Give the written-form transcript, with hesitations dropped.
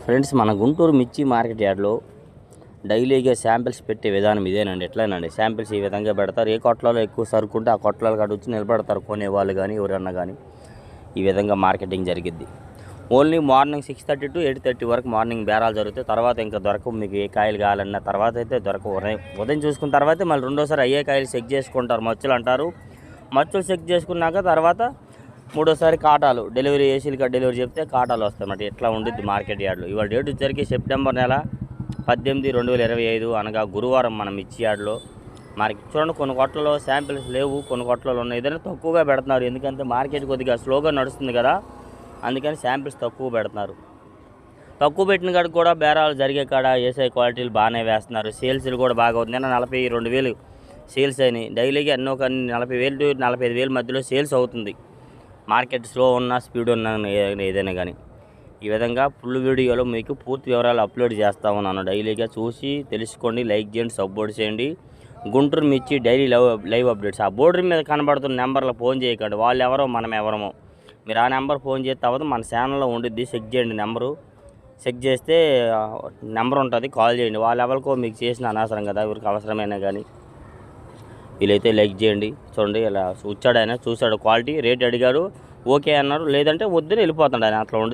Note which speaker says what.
Speaker 1: Friends, మన గుంటూరు మిర్చి market యార్డ్లో డైలీగా శాంపిల్స్ పెట్టే విధానం ఇదేనండి. ఎట్లానండి, శాంపిల్స్ ఈ విధంగా పెడతారు. ఏ కొట్లలో ఎక్కువ సరుకుంటే ఆ కొట్లలో కాడ వచ్చి నిలబడతారు కొనేవాళ్ళు కానీ ఎవరన్నా కానీ. ఈ విధంగా మార్కెటింగ్ జరిగిద్ది. ఓన్లీ మార్నింగ్ 6:30 to 8:30 వరకు మార్నింగ్ బేరాలు జరుగుతాయి. తర్వాత ఇంకా దొరకవు. మీకు ఏ కాయలు కావాలన్నా తర్వాత అయితే దొరకవు. ఉదయం చూసుకున్న తర్వాతే మళ్ళీ రెండోసారి అయ్యే కాయలు చెక్ చేసుకుంటారు, మచ్చులు అంటారు. మచ్చులు చెక్ చేసుకున్నాక తర్వాత మూడోసారి కాటాలు డెలివరీ ఏసీలుగా డెలివరీ చెప్తే కాటాలు వస్తాయన్నమాట. ఇట్లా ఉండిద్ది మార్కెట్ యార్డ్లో. ఇవాళ డేట్ వచ్చరికి సెప్టెంబర్ నెల 18, 2025 అనగా గురువారం మనం మిర్చి యార్డ్లో మార్కెట్. చూడండి, కొన్ని కొట్లలో శాంపిల్స్ లేవు, కొన్ని కొట్లలో ఉన్నాయి. ఏదైనా తక్కువగా పెడుతున్నారు, ఎందుకంటే మార్కెట్ కొద్దిగా స్లోగా నడుస్తుంది కదా, అందుకని శాంపిల్స్ తక్కువ పెడుతున్నారు. తక్కువ పెట్టిన కాడికి కూడా బేరాలు జరిగే కాడ ఏసఐ క్వాలిటీలు బాగానే వేస్తున్నారు. సేల్స్లు కూడా బాగా అవుతుంది. 42,000 సేల్స్ అయినాయి. డైలీగా ఎన్నో కానీ 40,000 to 45,000 మధ్యలో సేల్స్ అవుతుంది. మార్కెట్ స్లో ఉన్నా స్పీడ్ ఉన్నా ఏదైనా కానీ. ఈ విధంగా ఫుల్ వీడియోలో మీకు పూర్తి వివరాలు అప్లోడ్ చేస్తూ ఉన్నాను. డైలీగా చూసి తెలుసుకోండి, లైక్ చేయండి, సపోర్ట్ చేయండి. గుంటూరు మిర్చి డైలీ లైవ్ అప్డేట్స్. ఆ బోర్డు మీద కనబడుతున్న నెంబర్లో ఫోన్ చేయకండి. వాళ్ళు ఎవరో మనం ఎవరమో. మీరు ఆ నెంబర్ ఫోన్ చేస్తే అవ్వదు, మన ఛానల్లో ఉండిద్ది. చెక్ చేయండి, నెంబరు చెక్ చేస్తే నెంబర్ ఉంటుంది, కాల్ చేయండి. వాళ్ళు ఎవరికో మీకు చేసిన అనవసరం కదా, ఎవరికి అవసరమైనా కానీ. వీలైతే లైక్ చేయండి. చూడండి, ఇలా వచ్చాడు ఆయన, చూశాడు క్వాలిటీ, రేట్ అడిగారు, ఓకే అన్నారు. లేదంటే వద్దని వెళ్ళిపోతాడు ఆయన. అట్లా